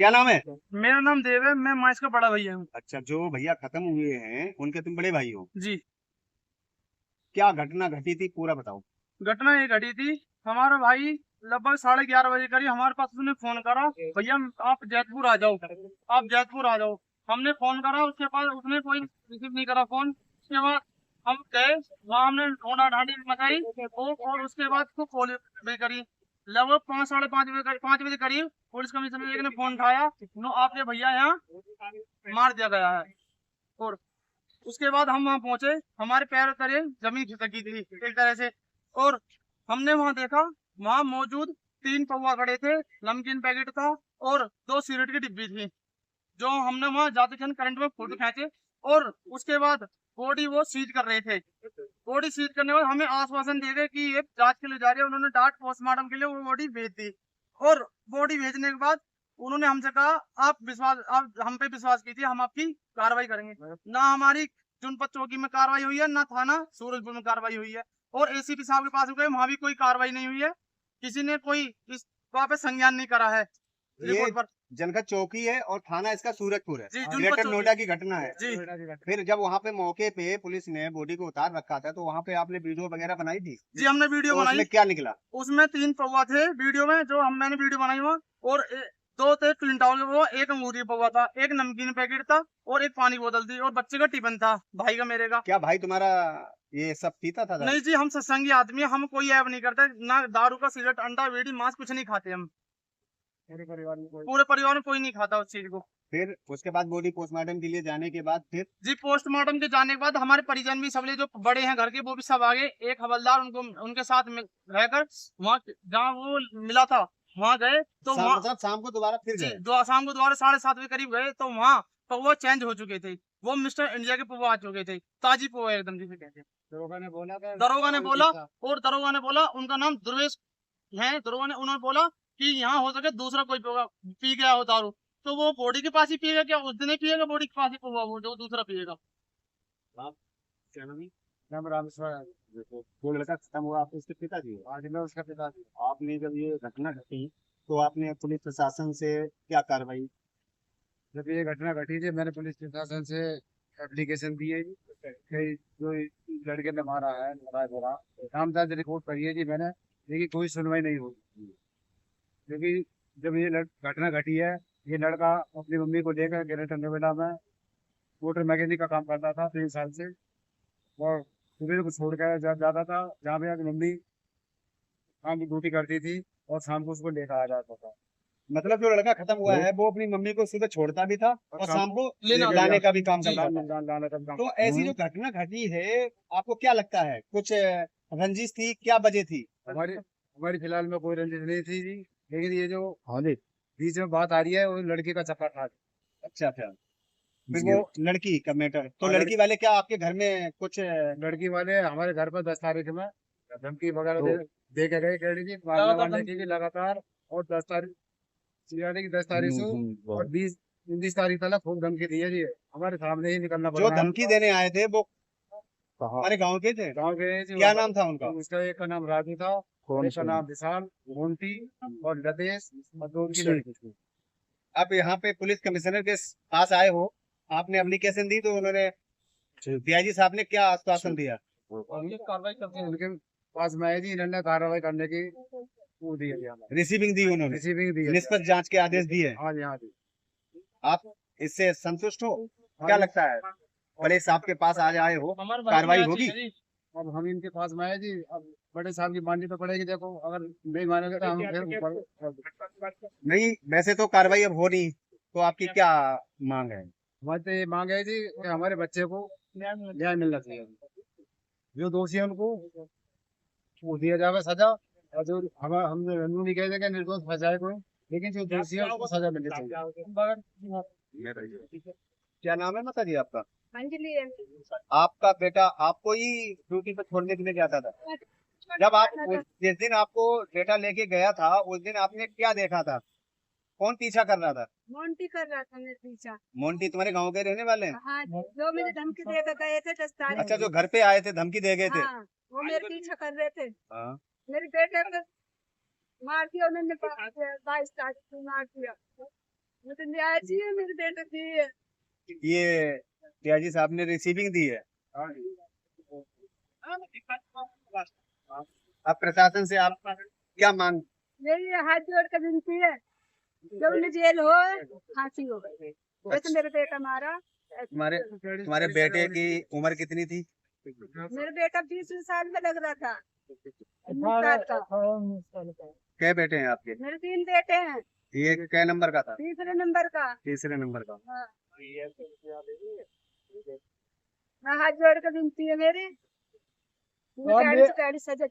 क्या नाम है? मेरा नाम देव है, मैं माइस का बड़ा भैया हूँ। अच्छा, जो भैया खत्म हुए हैं उनके तुम बड़े भाई हो। जी। क्या घटना घटी थी, पूरा बताओ। घटना ये घटी थी, हमारा भाई लगभग 11:30 बजे करीब हमारे पास उसने फोन करा, भैया आप जैतपुर आ जाओ, आप जैतपुर आ जाओ। हमने फोन करा, उसके बाद उसने कोई रिसीव नहीं करा फोन। उसके बाद हम गए वहाँ, हमने ढूंढा ढांडी मचाई और उसके बाद उसको कॉल भी करी। लगभग 5 साढ़े 5 बजे करीब पुलिस कमिश्नर एक ने फोन उठाया, नो आपके भैया यहाँ मार दिया गया है। और उसके बाद हम वहां पहुंचे, हमारे पैर तले जमीन खिसकी थी एक तरह से। और हमने वहां देखा, वहां मौजूद 3 पौवा खड़े थे, नमकीन पैकेट था और 2 सिगरेट की डिब्बी थी, जो हमने वहां जाते क्षण करंट में फोटो खींचे। और उसके बाद बॉडी वो सीज कर रहे थे। बॉडी सीज करने के बाद हमें आश्वासन दे गए कि ये जांच के लिए जा रही है। उन्होंने डार्ट पोस्टमार्टम के लिए वो बॉडी भेज दी। और बॉडी भेजने के बाद उन्होंने हमसे कहा, आप हम पे विश्वास कीजिए, हम आपकी कार्रवाई करेंगे। ना हमारी जनपद चौकी में कार्रवाई हुई है, ना थाना सूरजपुर में कार्रवाई हुई है। और एसीपी साहब के पास गए, वहां भी कोई कार्रवाई नहीं हुई है। किसी ने कोई इस वहाँ पे संज्ञान नहीं करा है ये रिपोर्ट पर। जनपद चौकी है और थाना इसका सूरजपुर है। जी, जनपद ग्रेटर चौकी। नोएडा की घटना है। जी फिर जब वहाँ पे मौके पे पुलिस ने बॉडी को उतार रखा था, तो वहाँ पे आपने वीडियो वगैरह बनाई थी? जी, हमने वीडियो तो बनाई। उसमें क्या निकला? उसमें 3 पौवा थे वीडियो में, जो मैंने वीडियो बनाई हुआ। और 2 थे ट्विन टावर के पौवा, एक अंगूरी पौवा था, एक नमकीन पैकेट था और एक पानी बोतल थी और बच्चे का टिफिन था, भाई का मेरे का। क्या भाई तुम्हारा ये सब पीता था दारू? नहीं जी, हम सत्संगी आदमी हैं, हम कोई ऐब नहीं करते, ना दारू का, सिगरेट, अंडा, बीड़ी, मांस कुछ नहीं खाते हम। पूरे परिवार में कोई नहीं खाता उस चीज को। फिर उसके बाद बॉडी पोस्टमार्टम के लिए जाने के बाद फिर जी, पोस्टमार्टम के जाने के बाद हमारे परिजन भी सबले जो बड़े हैं घर के, वो भी सब आ गए। एक हवलदार उनको उनके साथ में रहकर वहाँ जहाँ वो मिला था वहाँ गए, तो वहाँ मतलब शाम को दोबारा फिर जी गए? शाम को दोबारा 7:30 के करीब गए, तो वहाँ पौवा चेंज हो चुके थे। वो मिस्टर इंडिया के पौवा आ चुके थे, ताजी पौवा एकदम जिसे कहते हैं। दरोगा ने बोला था। दरोगा ने बोला उनका नाम दुर्वेश है। दरोगा ने उन्होंने बोला कि यहाँ हो सके दूसरा कोई पौवा पी गया हो दारू, तो वो बॉडी के पास ही पिएगा क्या? उस दिन ही पिएगा बॉडी के पास ही पौवा, वो जो दूसरा पिएगा। आप क्या नाम है? नाम रामेश्वर है। देखो, वो लड़का खत्म हुआ, आप उसके पिताजी हो? हाँ जी, मैं उसका पिताजी। आपने जब ये घटना घटी तो आपने पुलिस प्रशासन से क्या कार्रवाई? जब ये घटना घटी थी, मैंने पुलिस प्रशासन से एप्लीकेशन दी है जी, कि जो लड़के ने मारा है, लड़ाई झगड़ा, नामजद रिपोर्ट करी है जी मैंने, लेकिन कोई सुनवाई नहीं हुई। क्योंकि जब ये घटना घटी है, ये लड़का अपनी मम्मी को लेकर ग्रेटर नोएडा में मोटर मैकेनिक का काम करता था 3 साल से। और सुबह को छोड़ कर जाता था जहाँ पे अपनी मम्मी काम की ड्यूटी करती थी, और शाम को उसको लेकर आ जाता था। मतलब जो लड़का खत्म हुआ है वो अपनी मम्मी को सुबह छोड़ता भी था और शाम को लेना लाने का भी काम जी, करता था। तो ऐसी जो घटना घटी है, आपको क्या लगता है, कुछ रंजिश थी, क्या वजह थी? हमारी हमारी फिलहाल में कोई रंजिश नहीं थी जी, लेकिन ये जो हाँ जी बीच में बात आ रही है, वो लड़के का चक्कर था। अच्छा अच्छा। फिर वो लड़की का मैटर, तो लड़की वाले क्या आपके घर में कुछ लड़की वाले हमारे घर पर 10 तारीख में धमकी वगैरह दे के गए, कह रही थी मारने लगातार वारने की भी लगातार। और 10 तारीख यानी कि 10 तारीख से और 20 तारीख तक खूब धमकी दी है जी, हमारे सामने ही निकलना पड़ जो रहा है। धमकी देने आए थे वो हमारे गांव के थे? गाँव के जी, क्या नाम था उनका? उसका एक का नाम राजू था, एक का नाम विशाल, मोंटी और लतेश, और 2 की लड़की थी। आप यहाँ पे पुलिस कमिश्नर के पास आए हो, आपने एप्लीकेशन दी, तो उन्होंने डीआईजी साहब ने क्या आश्वासन दिया? कार्रवाई करते हैं। उनके पास में है जी, इन्होंने कार्रवाई करने की वो दी है जी हमें, रिसीविंग दी उन्होंने? रिसीविंग दी है। निष्पक्ष जांच के आदेश दिए? हाँ जी, हाँ जी। आप इससे संतुष्ट हो? क्या लगता है, पुलिस आपके पास आज आए हो, हमारे कार्रवाई होगी? अब हम इनके पास में है जी, अब बड़े साहब की माननी तो पड़ेगी। देखो, अगर नहीं मानेंगे तो हम फिर नहीं, वैसे तो कार्रवाई अब हो नहीं, तो आपकी क्या मांग है? हमारी तो ये मांग है जी कि हमारे बच्चे को न्याय मिलना चाहिए। जो दोषी है उनको वो दिया जाए सजा, और जो हम नहीं कह देंगे निर्दोष फंसाए कोई, लेकिन जो दोषी है उनको सजा मिलनी चाहिए। क्या नाम है माता जी आपका? अंजलि है। आपका बेटा आपको ही ड्यूटी पे छोड़ने के लिए जाता था? जब आप जिस दिन आपको बेटा लेके गया था, उस दिन आपने क्या देखा था? कौन पीछा कर रहा था? मोंटी कर रहा था मेरे पीछा। मोंटी तुम्हारे गांव के रहने वाले हैं? हाँ, जो मुझे धमकी देकर गए थे 10 तारीख अच्छा, जो घर पे आए थे धमकी दे गए थे? हाँ, वो मेरे पीछा कर रहे थे। हाँ। मेरे बेटे को मार दिया उन्होंने, 22 तारीख को मार दिया। मुझे न्याय चाहिए मेरे बेटे की। ये त्याजी साहब ने रिसीविंग दी है। अब प्रशासन से आप क्या मांग? मेरी हाथ जोड़ कर विनती है, जब उन्हें जेल हो फांसी हो गई। जैसे मेरे बेटा मारा, तुम्हारे बेटे की उम्र कितनी थी? मेरा बेटा 20 साल में लग रहा था, 19 साल का। क्या बेटे हैं आपके? मेरे 3 बेटे हैं, ये क्या नंबर का था? तीसरे नंबर का। तीसरे नंबर का। हाँ। मैं हाथ जोड़ कर विनती है मेरी, गाड़ी से गाड़ी सजा